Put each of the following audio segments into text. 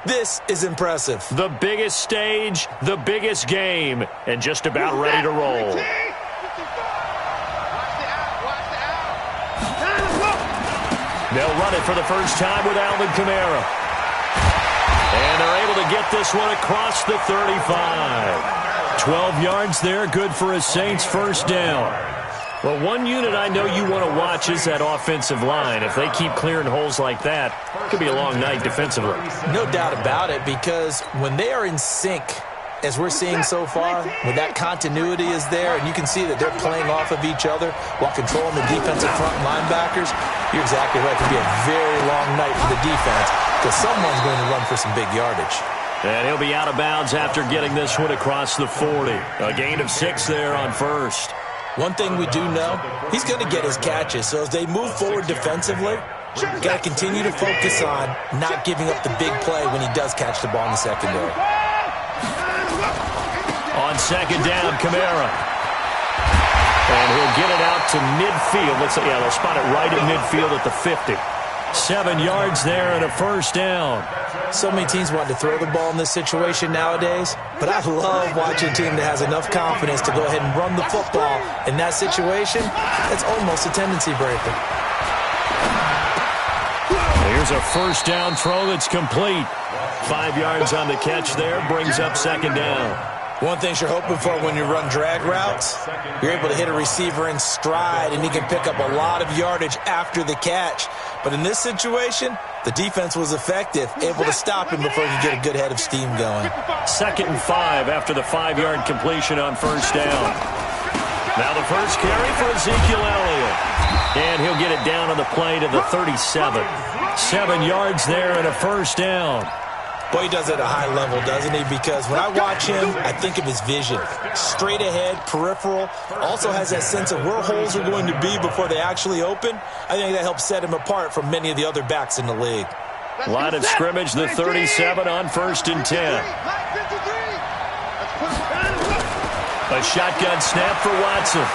This is impressive. The biggest stage, the biggest game, and just about ready to roll. They'll run it for the first time with Alvin Kamara. And they're able to get this one across the 35. 12 yards there, good for a Saints first down. Well, one unit I know you want to watch is that offensive line. If they keep clearing holes like that, it could be a long night defensively. No doubt about it, because when they are in sync, as we're seeing so far, when that continuity is there, and you can see that they're playing off of each other while controlling the defensive front linebackers, you're exactly right. It could be a very long night for the defense because someone's going to run for some big yardage. And he'll be out of bounds after getting this one across the 40. A gain of 6 there on first. One thing we do know, he's going to get his catches. So as they move forward defensively, got to continue to focus on not giving up the big play when he does catch the ball in the secondary. On second down, Kamara. And he'll get it out to midfield. Looks like, yeah, they'll spot it right at midfield at the 50. 7 yards there and a first down. So many teams want to throw the ball in this situation nowadays, but I love watching a team that has enough confidence to go ahead and run the football. In that situation, it's almost a tendency breaker. Here's a first down throw that's complete. 5 yards on the catch there, brings up second down. One thing you're hoping for when you run drag routes, you're able to hit a receiver in stride, and he can pick up a lot of yardage after the catch. But in this situation, the defense was effective, able to stop him before he could get a good head of steam going. 2nd and 5 after the 5-yard completion on first down. Now the first carry for Ezekiel Elliott. And he'll get it down on the play to the 37. 7 yards there and a first down. Boy, he does it at a high level, doesn't he? Because when I watch him, I think of his vision. Straight ahead, peripheral. Also has that sense of where holes are going to be before they actually open. I think that helps set him apart from many of the other backs in the league. Line of scrimmage, the 37 on 1st and 10. A shotgun snap for Watson.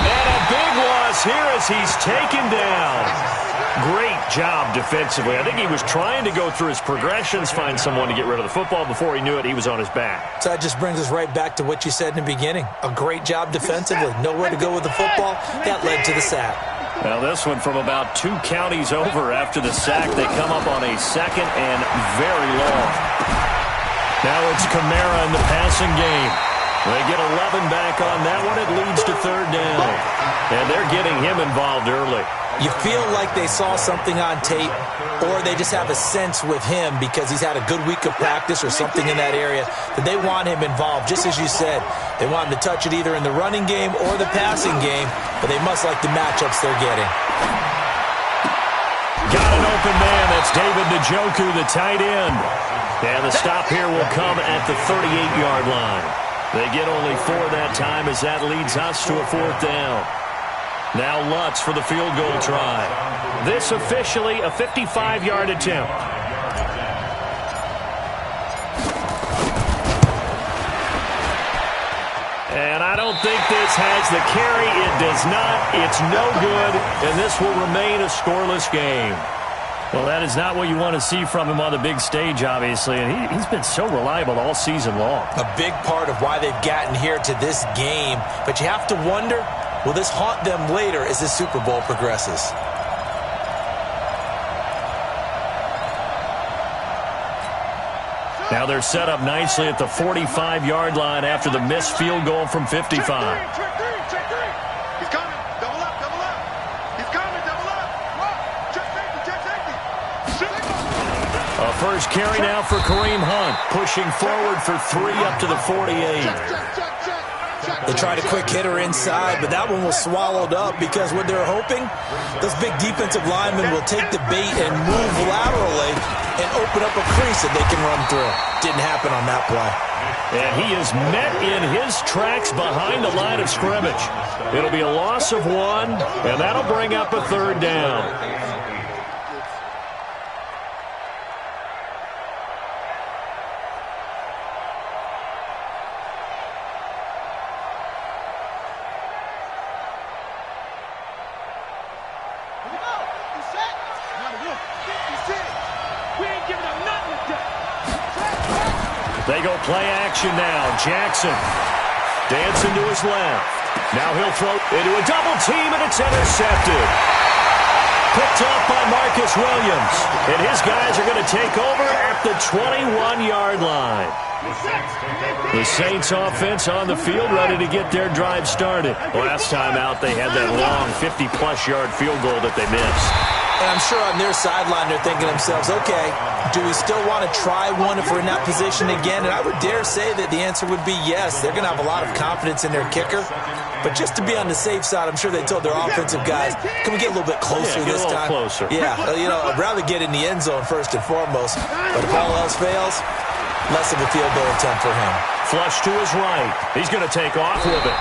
And a big loss here as he's taken down. Great job defensively. I think he was trying to go through his progressions, find someone to get rid of the football. Before he knew it, he was on his back. So that just brings us right back to what you said in the beginning. A great job defensively. Nowhere to go with the football. That led to the sack. Now this one from about 2 counties over after the sack. They come up on a 2nd and very long. Now it's Kamara in the passing game. They get 11 back on that one. It leads to 3rd down. And they're getting him involved early. You feel like they saw something on tape, or they just have a sense with him because he's had a good week of practice or something in that area that they want him involved. Just as you said, they want him to touch it either in the running game or the passing game, but they must like the matchups they're getting. Got an open man. That's David Njoku, the tight end. And the stop here will come at the 38-yard line. They get only 4 that time as that leads us to a 4th down. Now Lutz for the field goal try. This officially a 55-yard attempt. And I don't think this has the carry. It does not. It's no good. And this will remain a scoreless game. Well, that is not what you want to see from him on the big stage, obviously. And he's been so reliable all season long. A big part of why they've gotten here to this game. But you have to wonder, will this haunt them later as the Super Bowl progresses? Now they're set up nicely at the 45-yard line after the missed field goal from 55. First carry now for Kareem Hunt, pushing forward for 3 up to the 48. They tried a quick hitter inside, but that one was swallowed up because what they're hoping, those big defensive linemen will take the bait and move laterally and open up a crease that they can run through. Didn't happen on that play. And he is met in his tracks behind the line of scrimmage. It'll be a loss of 1, and that'll bring up a 3rd down. We ain't giving They go play action now. Jackson dancing to his left. Now he'll throw into a double team, and it's intercepted. Picked up by Marcus Williams. And his guys are going to take over at the 21-yard line. The Saints offense on the field ready to get their drive started. Last time out, they had that long 50-plus yard field goal that they missed. And I'm sure on their sideline they're thinking to themselves, okay, do we still want to try one if we're in that position again? And I would dare say that the answer would be yes. They're going to have a lot of confidence in their kicker. But just to be on the safe side, I'm sure they told their offensive guys, can we get a little bit closer this time? Closer. Yeah, I'd rather get in the end zone first and foremost. But if all else fails, less of a field goal attempt for him. Flush to his right. He's going to take off with it.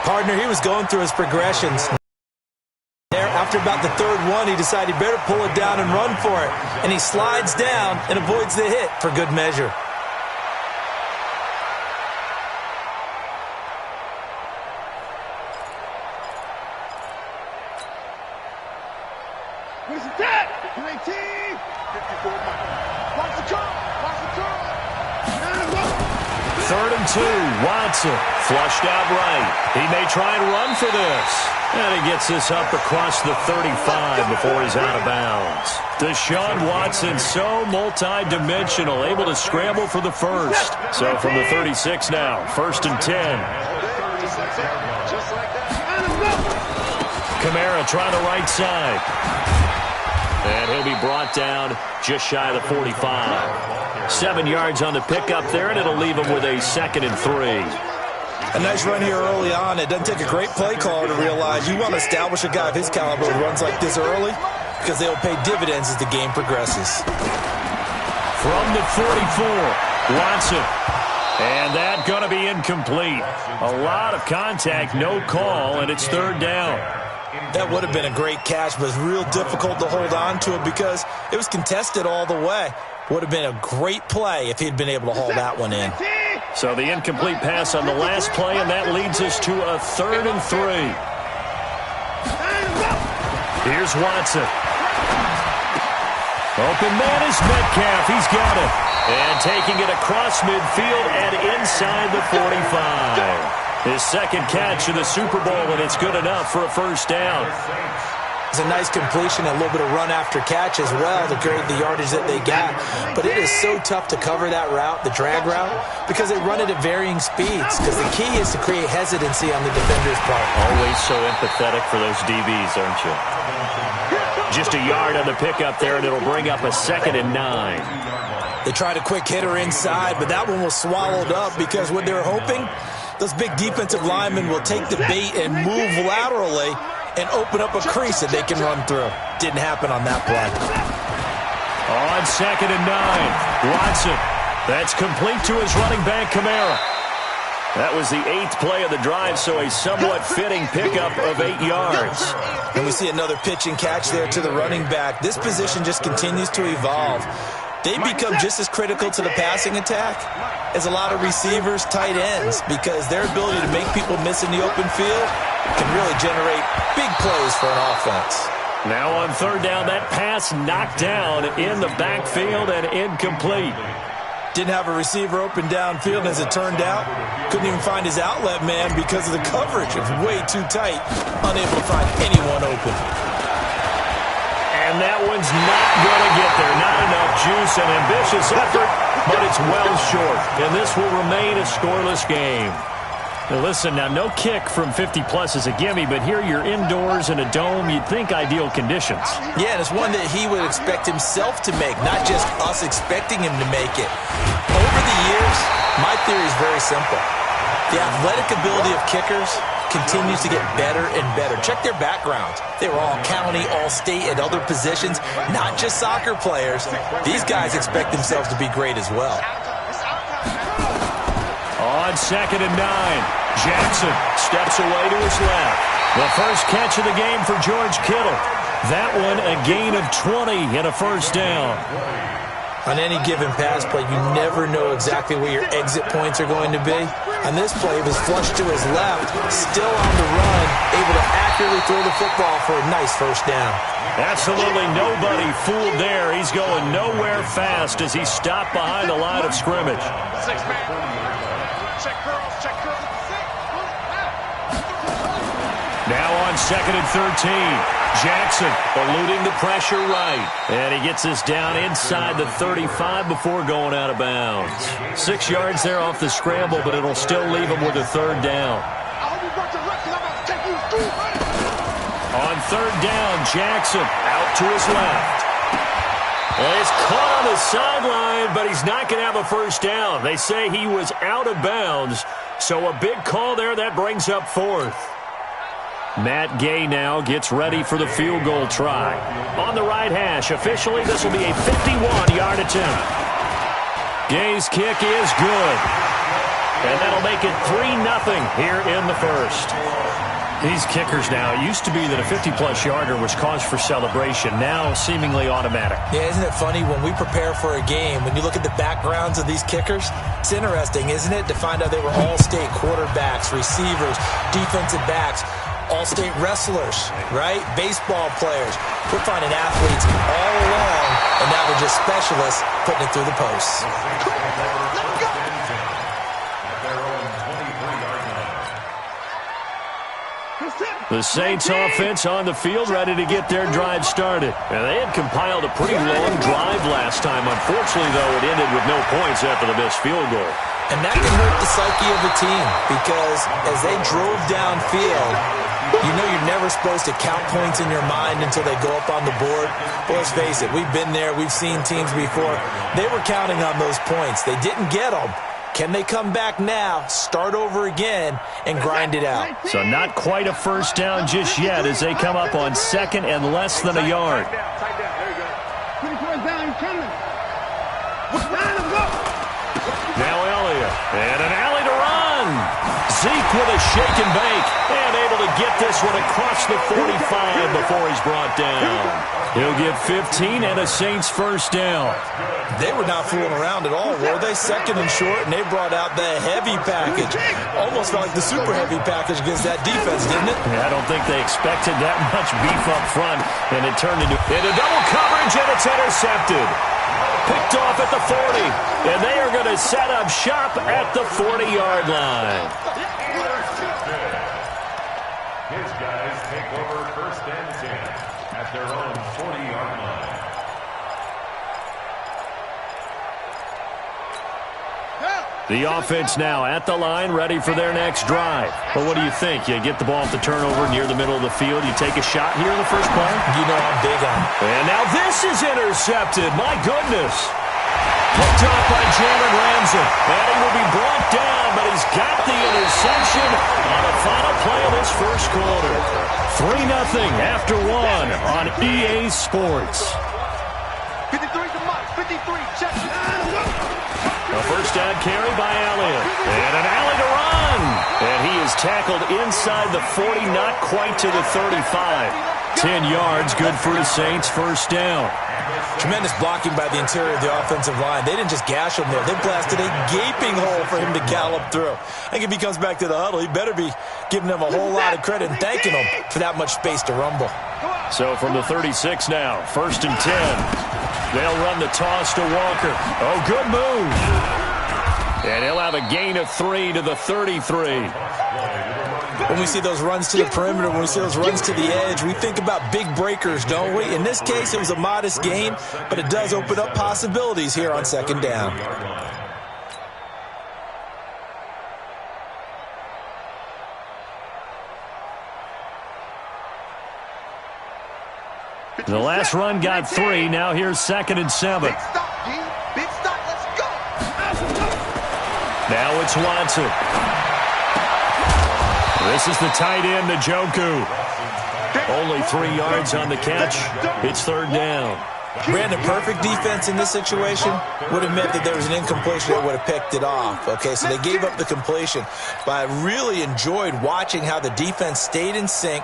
Partner, he was going through his progressions. After about the third one, he decided he better pull it down and run for it. And he slides down and avoids the hit for good measure. Where's the dead? 19! 54. Watch the curl! Watch the curl! Third and 2. Watson flushed out right. He may try and run for this. And he gets this up across the 35 before he's out of bounds. Deshaun Watson, so multi-dimensional, able to scramble for the first. So from the 36 now, 1st and 10. Kamara trying the right side. And he'll be brought down just shy of the 45. 7 yards on the pickup there, and it'll leave him with a 2nd and 3. A nice run here early on. It doesn't take a great play caller to realize you want to establish a guy of his caliber who runs like this early because they'll pay dividends as the game progresses. From the 44, Watson. And that going to be incomplete. A lot of contact, no call, and it's 3rd down. That would have been a great catch, but it's real difficult to hold on to it because it was contested all the way. Would have been a great play if he'd been able to haul that one in. So the incomplete pass on the last play, and that leads us to a 3rd and 3. Here's Watson. Open man is Metcalf. He's got it. And taking it across midfield and inside the 45. His 2nd catch of the Super Bowl, and it's good enough for a 1st down. It's a nice completion, a little bit of run after catch as well to create the yardage that they got. But it is so tough to cover that route, the drag route, because they run it at varying speeds. Because the key is to create hesitancy on the defender's part. Always so empathetic for those DBs, aren't you? Just a yard on the pickup there, and it'll bring up a 2nd and 9. They tried a quick hitter inside, but that one was swallowed up because what they're hoping, those big defensive linemen will take the bait and move laterally and open up a crease that they can run through. Didn't happen on that play. On 2nd and 9, Watson. That's complete to his running back, Kamara. That was the 8th play of the drive, so a somewhat fitting pickup of 8 yards. And we see another pitch and catch there to the running back. This position just continues to evolve. They become just as critical to the passing attack as a lot of receivers, tight ends, because their ability to make people miss in the open field can really generate big plays for an offense. Now on 3rd down, that pass knocked down in the backfield and incomplete. Didn't have a receiver open downfield, and as it turned out, couldn't even find his outlet man because of the coverage. It was way too tight, unable to find anyone open. And that one's not going to get there. Not enough juice and ambitious effort, but it's well short. And this will remain a scoreless game. Now listen, now no kick from 50-plus is a gimme, but here you're indoors in a dome. You'd think ideal conditions. Yeah, and it's one that he would expect himself to make, not just us expecting him to make it. Over the years, my theory is very simple. The athletic ability of kickers continues to get better and better. Check their backgrounds. They were all county, all state, at other positions, not just soccer players. These guys expect themselves to be great as well. On 2nd and 9, Jackson steps away to his left. The first catch of the game for George Kittle. That one a gain of 20 and a 1st down. On any given pass play, you never know exactly where your exit points are going to be. On this play, he was flushed to his left, still on the run, able to accurately throw the football for a nice first down. Absolutely nobody fooled there. He's going nowhere fast as he stopped behind the line of scrimmage. 6 man. Check girls, check girls. Now on 2nd and 13. Jackson eluding the pressure right. And he gets us down inside the 35 before going out of bounds. 6 yards there off the scramble, but it'll still leave him with a 3rd down. On 3rd down, Jackson out to his left. And he's caught on the sideline, but he's not going to have a first down. They say he was out of bounds, so a big call there. That brings up 4th. Matt Gay now gets ready for the field goal try. On the right hash, officially this will be a 51-yard attempt. Gay's kick is good. And that'll make it 3-0 here in the first. These kickers now, it used to be that a 50-plus yarder was cause for celebration. Now seemingly automatic. Yeah, isn't it funny when we prepare for a game, when you look at the backgrounds of these kickers, it's interesting, isn't it, to find out they were all-state quarterbacks, receivers, defensive backs, all-state wrestlers, right? Baseball players. We're finding athletes all along, and now they're just specialists putting it through the posts. The Saints offense on the field ready to get their drive started. And they had compiled a pretty long drive last time. Unfortunately, though, it ended with no points after the missed field goal. And that can hurt the psyche of a team because as they drove downfield, you know you're never supposed to count points in your mind until they go up on the board. But let's face it, we've been there. We've seen teams before. They were counting on those points. They didn't get them. Can they come back now, start over again, and grind it out? So not quite a first down just yet as they come up on 2nd and less than a yard. Now Elliott, and an alley to run. Zeke with a shake and bake, and able to get this one across the 45 before he's brought down. He'll get 15 and a Saints first down. They were not fooling around at all, were they? 2nd and short, and they brought out the heavy package. Almost felt like the super heavy package against that defense, didn't it? Yeah, I don't think they expected that much beef up front, and it turned into double coverage, and it's intercepted. Picked off at the 40, and they are going to set up shop at the 40-yard line. His guys take over 1st and 10 at their own 40-yard line. The offense now at the line, ready for their next drive. But what do you think? You get the ball off the turnover near the middle of the field. You take a shot here in the first play? You know I'm big on it. And now this is intercepted. My goodness. Picked off by Jalen Ramsey. And he will be brought down, but he's got the interception on the final play of this first quarter. 3-0 after 1 on EA Sports. 53 to Mike. 53. Check. A first down carry by Elliott. And an alley to run. And he is tackled inside the 40, not quite to the 35. 10 yards, good for the Saints, first down. Tremendous blocking by the interior of the offensive line. They didn't just gash him there. They blasted a gaping hole for him to gallop through. I think if he comes back to the huddle, he better be giving them a whole lot of credit and thanking them for that much space to rumble. So from the 36 now, 1st and 10. They'll run the toss to Walker. Oh, good move. And he'll have a gain of 3 to the 33. When we see those runs to the perimeter, when we see those runs to the edge, we think about big breakers, don't we? In this case, it was a modest gain, but it does open up possibilities here on 2nd down. The last run got 3. Now here's 2nd and 7. Big stop, G. Big stop. Let's go. Now it's Watson. This is the tight end, Njoku. Only 3 yards on the catch. It's 3rd down. Brandon, perfect defense in this situation would have meant that there was an incompletion that would have picked it off. Okay, so they gave up the completion. But I really enjoyed watching how the defense stayed in sync,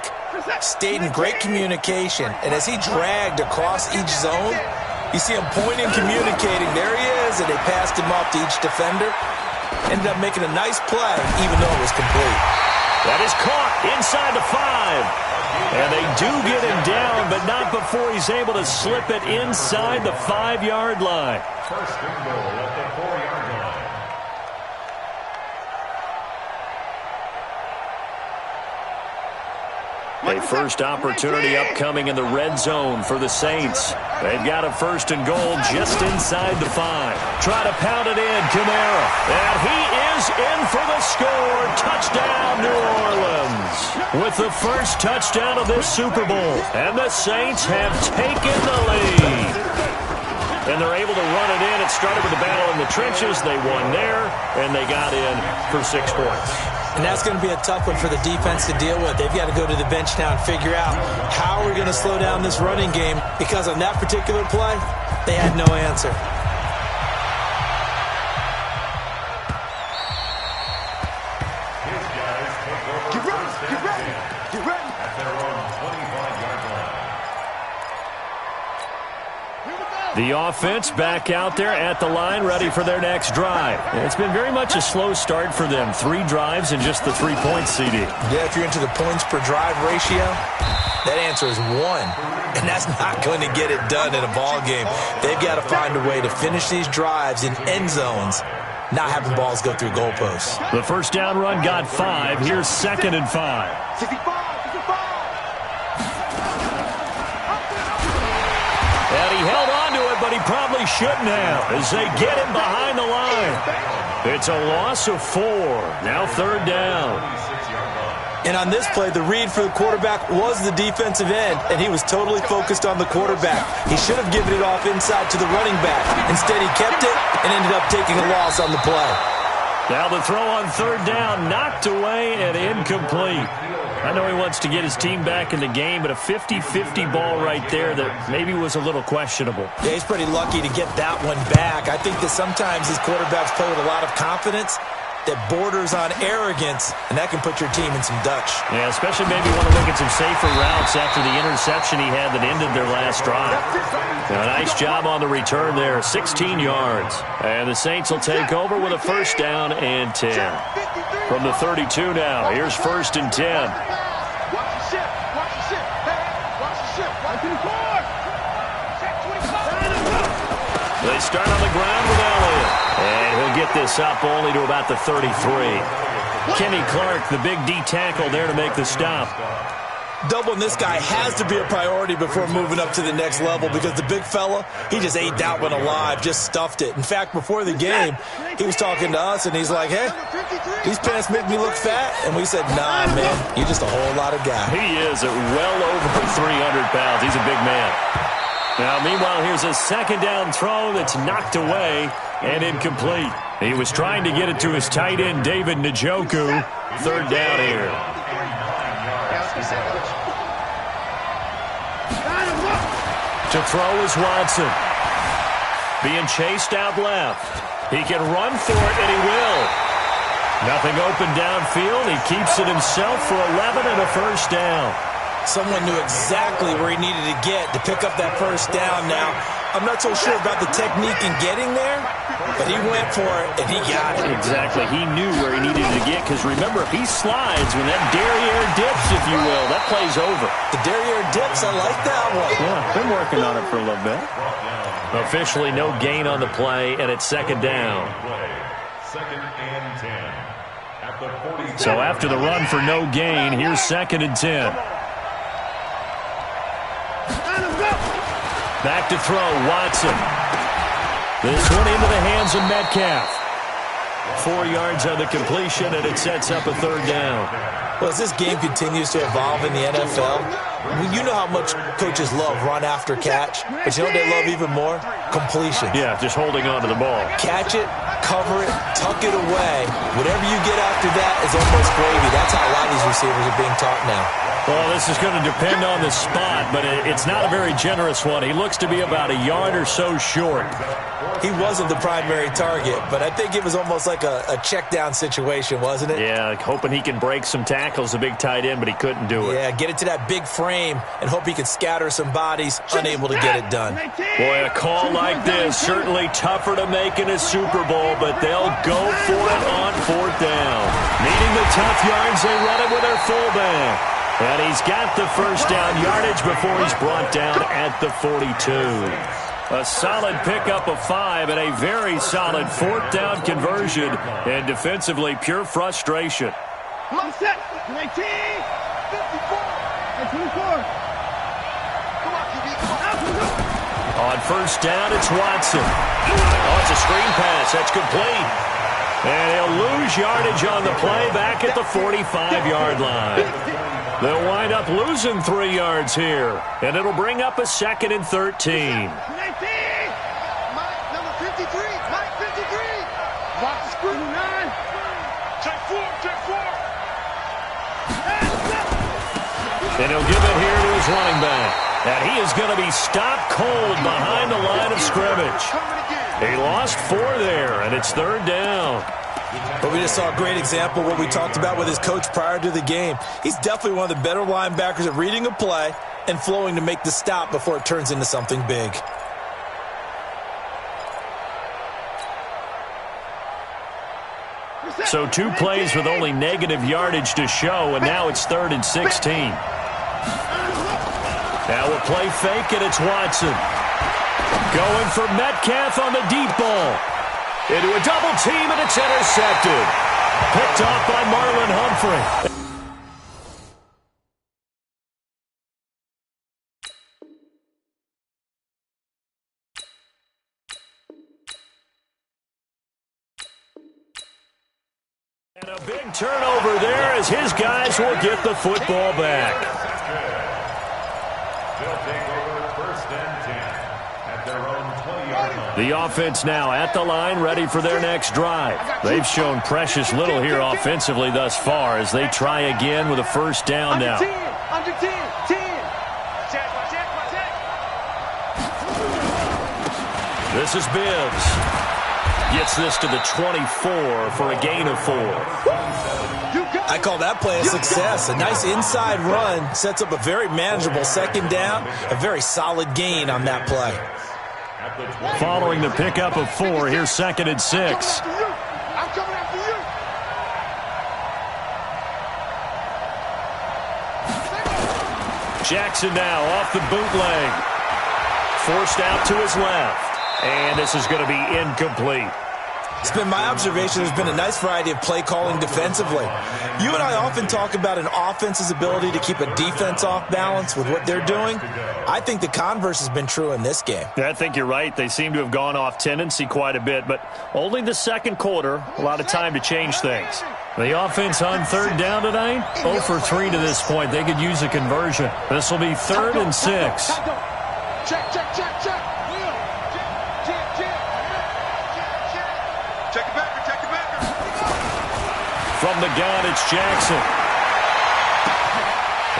stayed in great communication, and as he dragged across each zone, You see him pointing, communicating. There he is, and they passed him off to each defender. Ended up making a nice play, even though it was complete. That is caught inside the 5. And they do get him down, but not before he's able to slip it inside the 5-yard line. First and goal at the 4-yard line. A first opportunity upcoming in the red zone for the Saints. They've got a first and goal just inside the 5. Try to pound it in, Kamara. And he is in for the score. Touchdown, New Orleans. With the first touchdown of this Super Bowl. And the Saints have taken the lead. And they're able to run it in. It started with a battle in the trenches. They won there, and they got in for 6 points. And that's going to be a tough one for the defense to deal with. They've got to go to the bench now and figure out how we're going to slow down this running game, because on that particular play, they had no answer. His guys take over first and 10 at their own 25-yard line. The offense back out there at the line, ready for their next drive. And it's been very much a slow start for them. 3 drives and just the 3 points, CD. Yeah, if you're into the points per drive ratio, that answer is 1. And that's not going to get it done in a ball game. They've got to find a way to finish these drives in end zones, not having balls go through goalposts. The first down run got 5. Here's 2nd and 5. 65. And he held on to it, but he probably shouldn't have, as they get him behind the line. It's a loss of 4. Now 3rd down. And on this play, the read for the quarterback was the defensive end, and he was totally focused on the quarterback. He should have given it off inside to the running back. Instead, he kept it and ended up taking a loss on the play. Now the throw on 3rd down, knocked away and incomplete. I know he wants to get his team back in the game, but a 50-50 ball right there that maybe was a little questionable. Yeah, he's pretty lucky to get that one back. I think that sometimes these quarterbacks play with a lot of confidence that borders on arrogance, and that can put your team in some Dutch. Yeah, especially maybe want to look at some safer routes after the interception he had that ended their last drive. Now, nice job on the return there, 16 yards. And the Saints will take over with a first down and 10. From the 32 now, here's 1st and 10. Watch the ship. Watch the ship. Hey, watch the ship. Right to the court. Check 25. They start on the ground with Elliott. And he'll get this up only to about the 33. Kenny Clark, the big D tackle there to make the stop. Doubling this guy has to be a priority before moving up to the next level, because the big fella, he just ate that one alive, just stuffed it. In fact, before the game, he was talking to us, and he's like, hey, these pants make me look fat. And we said, nah, man, you're just a whole lot of guy. He is at well over 300 pounds. He's a big man. Now, meanwhile, here's a 2nd down throw that's knocked away and incomplete. He was trying to get it to his tight end, David Njoku. 3rd down here. To throw is Watson. Being chased out left. He can run for it, and he will. Nothing open downfield. He keeps it himself for 11 and a first down. Someone knew exactly where he needed to get to pick up that first down. Now, I'm not so sure about the technique in getting there, but he went for it, and he got it. Exactly. He knew where he needed to get, because remember, if he slides, when that derriere dips, if you will, that play's over. The derriere dips, I like that one. Yeah, been working on it for a little bit. Officially no gain on the play, and it's 2nd down. 2nd and 10 at the 40. So after the run for no gain, here's 2nd and 10. Back to throw, Watson. This one into the hands of Metcalf. 4 yards on the completion, and it sets up a 3rd down. Well, as this game continues to evolve in the NFL, you know how much coaches love run after catch, but you know what they love even more? completions. Yeah, just holding on to the ball. Catch it, cover it, tuck it away. Whatever you get after that is almost gravy. That's how a lot of these receivers are being taught now. Well, this is going to depend on the spot, but it's not a very generous one. He looks to be about a yard or so short. He wasn't the primary target, but I think it was almost like a check-down situation, wasn't it? Yeah, hoping he can break some tackles, a big tight end, but he couldn't do it. Yeah, get it to that big frame and hope he can scatter some bodies, unable to get it done. Boy, a call like this, certainly tougher to make in a Super Bowl, but they'll go for it on 4th down. Needing the tough yards, they run it with their fullback. And he's got the first down yardage before he's brought down at the 42. A solid pickup of 5 and a very solid 4th down conversion. And defensively, pure frustration. Set. 19. 54. And 24. Come on, QB. Come on. On first down, it's Watson. Oh, it's a screen pass. That's complete. And he'll lose yardage on the play back at the 45-yard line. They'll wind up losing 3 yards here. And it'll bring up a 2nd and 13. Mike, number 53. Mike, 53. Watch the screw. 9. Check 4. Check 4. And he'll give it here to his running back. And he is going to be stopped cold behind the line of scrimmage. He lost 4 there, and it's 3rd down. But we just saw a great example of what we talked about with his coach prior to the game. He's definitely one of the better linebackers at reading a play and flowing to make the stop before it turns into something big. So 2 plays with only negative yardage to show, and now it's 3rd and 16. Now we'll play fake, and it's Watson. Going for Metcalf on the deep ball. Into a double team, and it's intercepted. Picked off by Marlon Humphrey. And a big turnover there as his guys will get the football back. They'll take over 1st and 10 at their own 20-yard line. The offense now at the line, ready for their next drive. They've shown precious little here offensively thus far as they try again with a first down now. Under 10. 10. Check. This is Bibbs. Gets this to the 24 for a gain of 4. I call that play a success. A nice inside run sets up a very manageable 2nd down. A very solid gain on that play. Following the pickup of 4, here's 2nd and 6. I'm coming after you. Jackson now off the bootleg. Forced out to his left. And this is going to be incomplete. It's been my observation there's been a nice variety of play calling defensively. You and I often talk about an offense's ability to keep a defense off balance with what they're doing. I think the converse has been true in this game. I think you're right. They seem to have gone off tendency quite a bit, but only the 2nd quarter, a lot of time to change things. The offense on 3rd down tonight, 0 for 3 to this point. They could use a conversion. This will be 3rd and 6. Check. From the gun, it's Jackson.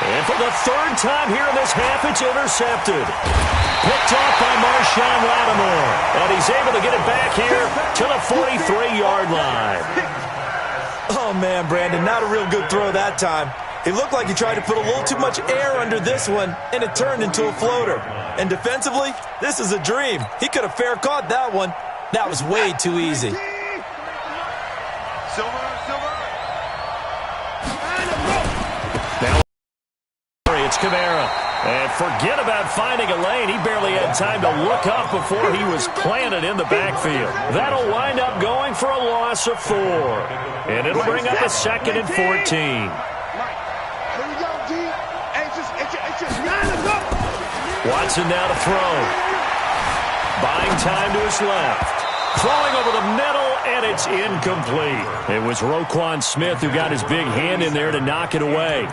And for the 3rd time here in this half, it's intercepted. Picked off by Marshawn Lattimore. And he's able to get it back here to the 43-yard line. Oh, man, Brandon, not a real good throw that time. It looked like he tried to put a little too much air under this one, and it turned into a floater. And defensively, this is a dream. He could have fair caught that one. That was way too easy. Silver. It's Kamara. And forget about finding a lane. He barely had time to look up before he was planted in the backfield. That'll wind up going for a loss of 4. And it'll bring up a 2nd and 14. Here we go, G. Watson now to throw. Buying time to his left. Throwing over the middle, and it's incomplete. It was Roquan Smith who got his big hand in there to knock it away.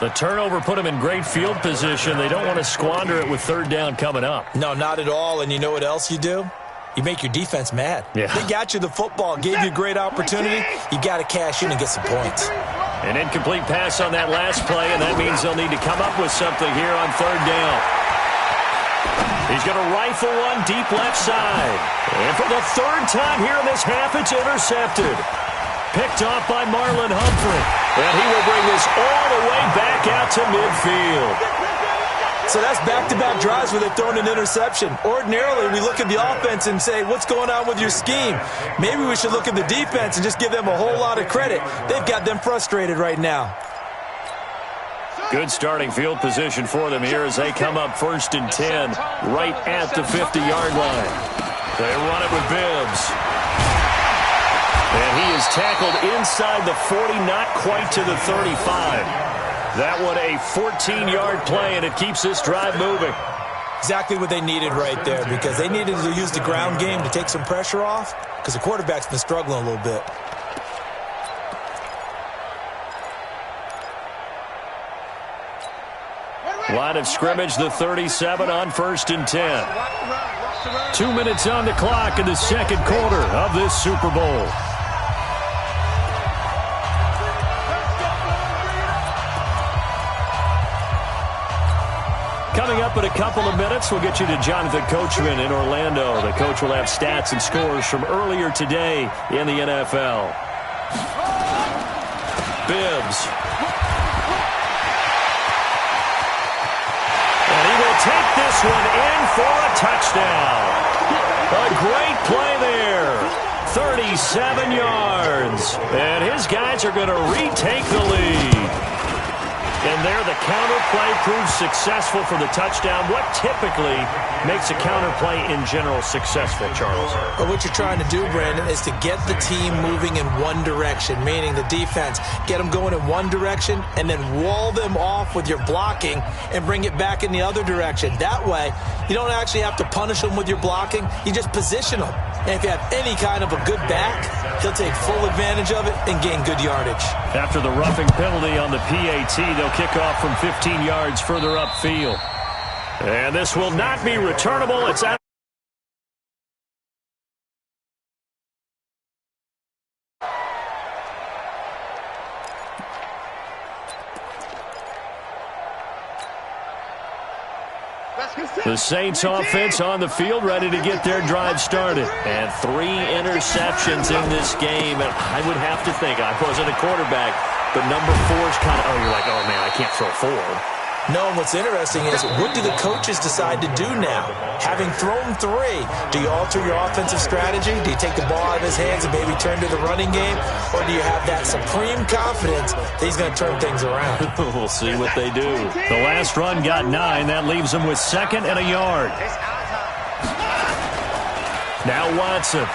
The turnover put him in great field position. They don't want to squander it with third down coming up. No, not at all. And you know what else you do? You make your defense mad. Yeah. They got you the football, gave you a great opportunity. You got to cash in and get some points. An incomplete pass on that last play, and that means they'll need to come up with something here on third down. He's going to rifle one deep left side. And for the third time here in this half, it's intercepted. Picked off by Marlon Humphrey. And he will bring this all the way back out to midfield. So that's back-to-back drives where they've thrown an interception. Ordinarily, we look at the offense and say, what's going on with your scheme? Maybe we should look at the defense and just give them a whole lot of credit. They've got them frustrated right now. Good starting field position for them here as they come up 1st and 10 right at the 50-yard line. They run it with Bibbs. And he is tackled inside the 40, not quite to the 35. That one a 14-yard play, and it keeps this drive moving. Exactly what they needed right there, because they needed to use the ground game to take some pressure off, because the quarterback's been struggling a little bit. Line of scrimmage, the 37 on 1st and 10. 2 minutes on the clock in the second quarter of this Super Bowl. Coming up in a couple of minutes, we'll get you to Jonathan Coachman in Orlando. The coach will have stats and scores from earlier today in the NFL. Bibbs. Take this one in for a touchdown. A great play there. 37 yards. And his guys are going to retake the lead. And there the counter play proves successful for the touchdown. What typically makes a counter play in general successful, Charles? Well, what you're trying to do, Brandon, is to get the team moving in one direction, meaning the defense. Get them going in one direction and then wall them off with your blocking and bring it back in the other direction. That way, you don't actually have to punish them with your blocking. You just position them. And if you have any kind of a good back, he'll take full advantage of it and gain good yardage. After the roughing penalty on the PAT, they'll kick off from 15 yards further upfield. And this will not be returnable. It's out. The Saints offense on the field, ready to get their drive started. And 3 interceptions in this game. And I would have to think, I wasn't a quarterback, but number 4 is kind of, you're like, oh, man, I can't throw 4. No, and what's interesting is, what do the coaches decide to do now? Having thrown 3, do you alter your offensive strategy? Do you take the ball out of his hands and maybe turn to the running game? Or do you have that supreme confidence that he's going to turn things around? We'll see what they do. The last run got 9. That leaves them with 2nd and a yard. Now Watson.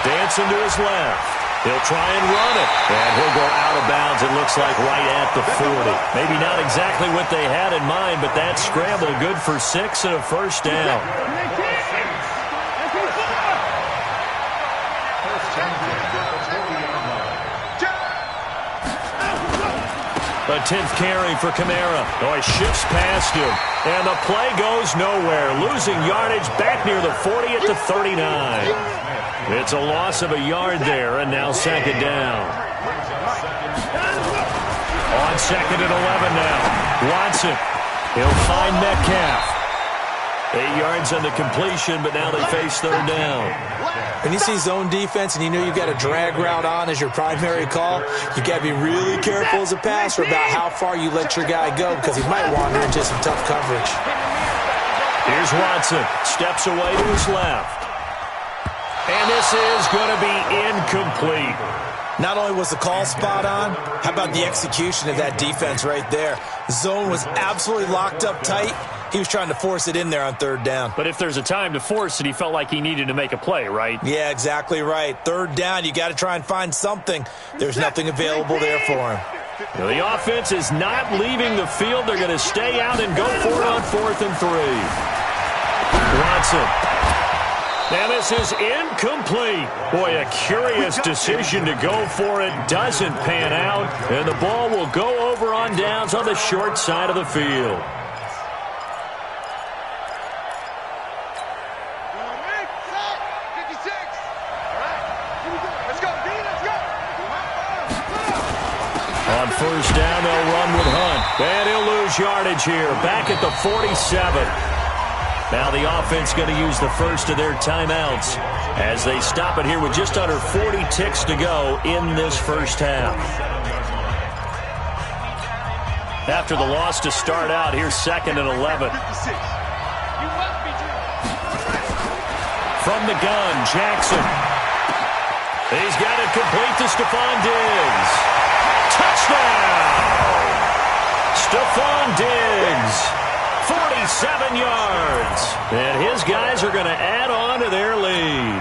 Dancing to his left. He'll try and run it. And he'll go out of bounds, it looks like, right at the 40. Maybe not exactly what they had in mind, but that scramble good for 6 and a first down. A 10th carry for Kamara. Oh, he shifts past him. And the play goes nowhere. Losing yardage back near the 40 at the 39. It's a loss of a yard there, and now 2nd down. On 2nd and 11 now. Watson. He'll find Metcalf. 8 yards on the completion, but now they face 3rd down. When you see zone defense and you know you've got a drag route on as your primary call, you've got to be really careful as a passer about how far you let your guy go, because he might wander into some tough coverage. Here's Watson. Steps away to his left. And this is going to be incomplete. Not only was the call spot on, how about the execution of that defense right there? Zone was absolutely locked up tight. He was trying to force it in there on 3rd down. But if there's a time to force it, he felt like he needed to make a play, right? Yeah, exactly right. 3rd down, you got to try and find something. There's nothing available there for him. Now, the offense is not leaving the field. They're going to stay out and go for it on 4th and 3. Watson. And this is incomplete. Boy, a curious decision to go for it. Doesn't pan out. And the ball will go over on downs on the short side of the field. On first down, they'll run with Hunt. And he'll lose yardage here. Back at the 47. Now the offense going to use the first of their timeouts as they stop it here with just under 40 ticks to go in this first half. After the loss to start out, here's 2nd and 11. From the gun, Jackson. He's got it complete to Stephon Diggs. Touchdown! Stephon Diggs. 47 yards. And his guys are going to add on to their lead.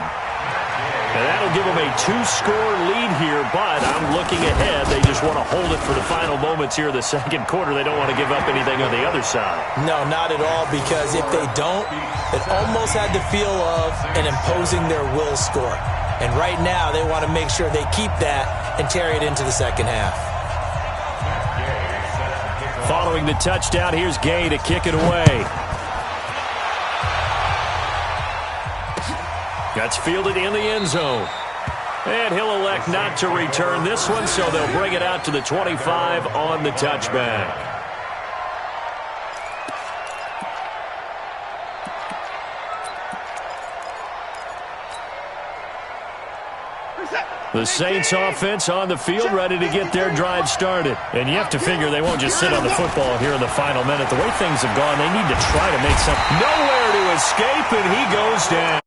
And that'll give them a 2-score lead here, but I'm looking ahead. They just want to hold it for the final moments here of the second quarter. They don't want to give up anything on the other side. No, not at all, because if they don't, it almost had the feel of an imposing their will score. And right now, they want to make sure they keep that and carry it into the second half. Following the touchdown, here's Gay to kick it away. That's fielded in the end zone. And he'll elect not to return this one, so they'll bring it out to the 25 on the touchback. The Saints offense on the field ready to get their drive started. And you have to figure they won't just sit on the football here in the final minute. The way things have gone, they need to try to make something. Nowhere to escape, and he goes down.